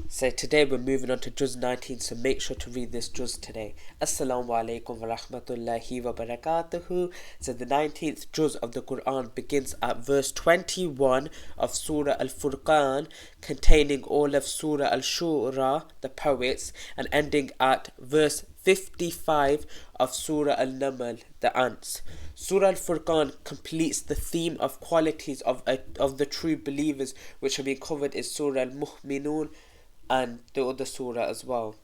So today we're moving on to Juz 19, so make sure to read this Juz today. Assalamu alaikum wa rahmatullahi wa barakatuhu. So the 19th Juz of the Quran begins at verse 21 of Surah Al-Furqan, containing all of Surah Al-Shura, the poets, and ending at verse 55 of Surah Al-Naml, the ants. Surah Al-Furqan completes the theme of qualities of the true believers, which have been covered in Surah Al-Mu'minun and the other surah as well.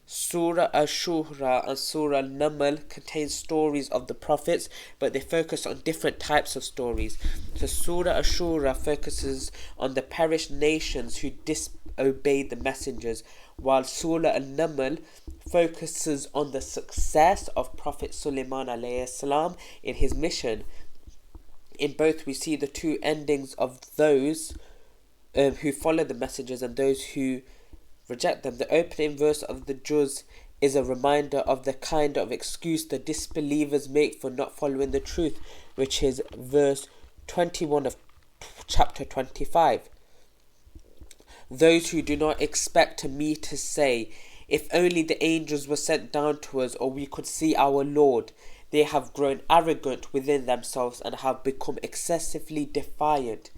Surah Al-Shura and Surah Al-Naml contain stories of the prophets, but they focus on different types of stories. So Surah Al-Shura focuses on the perished nations who disobeyed the messengers, while Surah Al-Naml focuses on the success of Prophet Sulaiman alayhi salam in his mission. In both we see the two endings of those who follow the messengers and those who reject them. The opening verse of the Juz is a reminder of the kind of excuse the disbelievers make for not following the truth, which is verse 21 of chapter 25. Those who do not expect me to say, if only the angels were sent down to us, or we could see our Lord. They have grown arrogant within themselves and have become excessively defiant.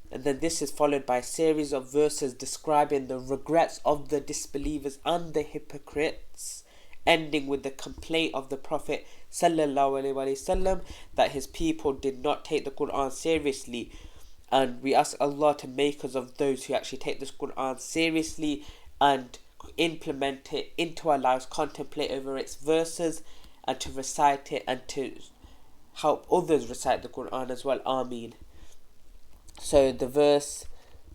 And then this is followed by a series of verses describing the regrets of the disbelievers and the hypocrites, ending with the complaint of the Prophet ﷺ that his people did not take the Quran seriously. And we ask Allah to make us of those who actually take this Quran seriously and implement it into our lives, contemplate over its verses, and to recite it and to help others recite the Quran as well. Ameen. So the verse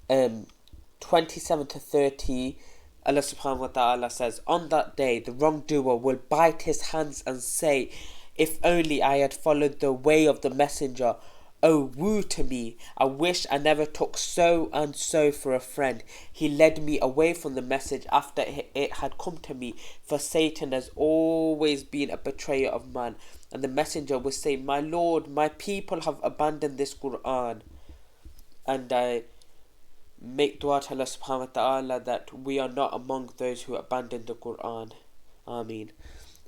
27 to 30, Allah subhanahu wa ta'ala says, on that day the wrongdoer will bite his hands and say, if only I had followed the way of the messenger. Oh, woe to me! I wish I never took so and so for a friend. He led me away from the message after it had come to me, for Satan has always been a betrayer of man. And the messenger will say, my Lord, my people have abandoned this Quran. And I make dua to Allah subhanahu wa ta'ala that we are not among those who abandon the Quran. Ameen.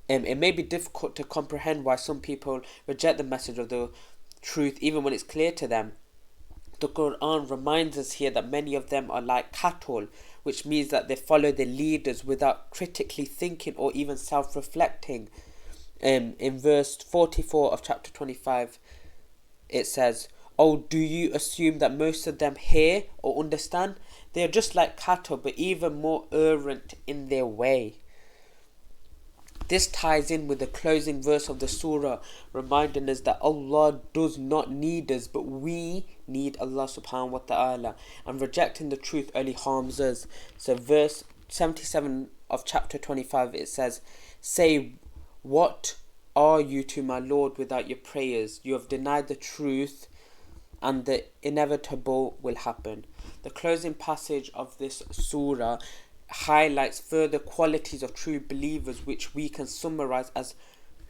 It may be difficult to comprehend why some people reject the message of the truth even when it's clear to them. The Quran reminds us here that many of them are like cattle, which means that they follow their leaders without critically thinking or even self-reflecting. In verse 44 of chapter 25 it says, oh, do you assume that most of them hear or understand? They are just like cattle, but even more errant in their way. This ties in with the closing verse of the surah, reminding us that Allah does not need us, but we need Allah subhanahu wa ta'ala, and rejecting the truth only harms us. So verse 77 of chapter 25 it says, say, what are you to my Lord without your prayers? You have denied the truth, and the inevitable will happen. The closing passage of this surah highlights further qualities of true believers, which we can summarize as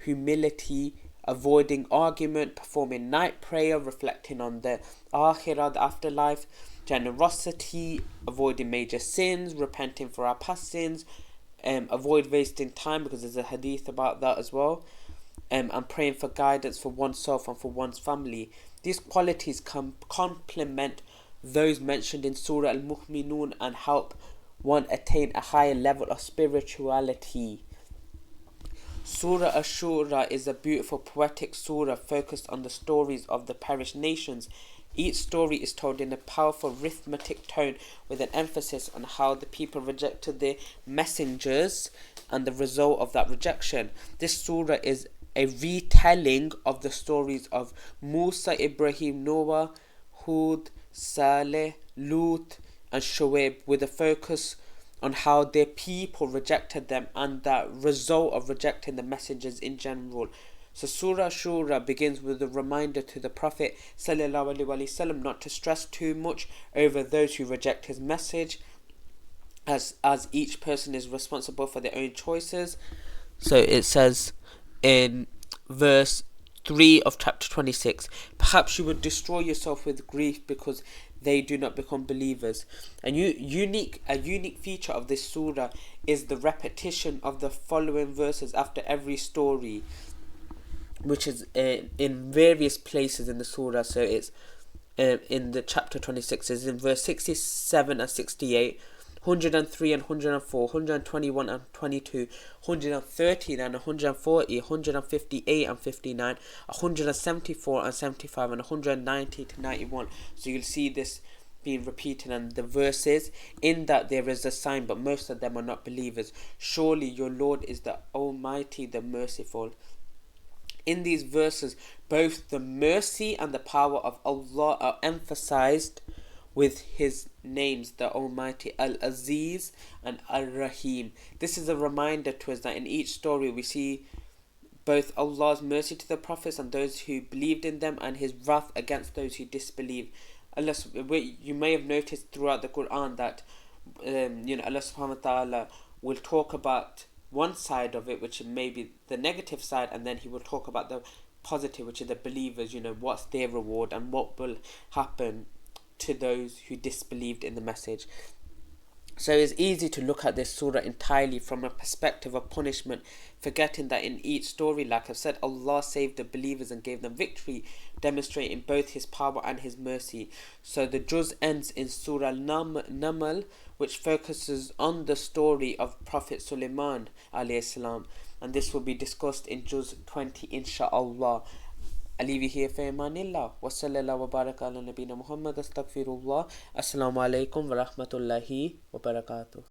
humility, avoiding argument, performing night prayer, reflecting on the akhirah, the afterlife, generosity, avoiding major sins, repenting for our past sins, avoid wasting time, because there's a hadith about that as well, and praying for guidance for oneself and for one's family. These qualities complement those mentioned in Surah Al-Mu'minun and help one attain a higher level of spirituality. Surah Ash-Shura is a beautiful poetic surah focused on the stories of the perished nations. Each story is told in a powerful rhythmic tone with an emphasis on how the people rejected their messengers and the result of that rejection. This surah is a retelling of the stories of Musa, Ibrahim, Noah, Hud, Saleh, Lut and Shuaib, with a focus on how their people rejected them and the result of rejecting the messengers in general. So Surah Shura begins with a reminder to the Prophet ﷺ not to stress too much over those who reject his message, as each person is responsible for their own choices. So it says in verse 3 of chapter 26, perhaps you would destroy yourself with grief because they do not become believers. And a unique feature of this surah is the repetition of the following verses after every story, which is in various places in the surah. So it's in the chapter 26 is in verse 67 and 68, 103 and 104, 121 and 22, 113 and 140, 158 and 59, 174 and 75, and 190 to 91. So you'll see this being repeated, and the verses in that there is a sign, but most of them are not believers. Surely your Lord is the Almighty, the Merciful. In these verses, both the mercy and the power of Allah are emphasized with His names, the Almighty, Al-Aziz and Al-Rahim. This is a reminder to us that in each story we see both Allah's mercy to the prophets and those who believed in them, and His wrath against those who disbelieve. You may have noticed throughout the Quran that Allah subhanahu wa ta'ala will talk about one side of it, which may be the negative side, and then He will talk about the positive, which are the believers, what's their reward and what will happen to those who disbelieved in the message. So it's easy to look at this surah entirely from a perspective of punishment, forgetting that in each story, like I've said, Allah saved the believers and gave them victory, demonstrating both His power and His mercy. So the juz ends in Surah Namal, which focuses on the story of Prophet Sulaiman alayhi salam, and this will be discussed in juz 20 inshaAllah. I leave you here for Imanillah. Wa sallallahu wa baraka ala nabina Muhammad. Astaghfirullah. Assalamu alaikum wa rahmatullahi wa barakatuh.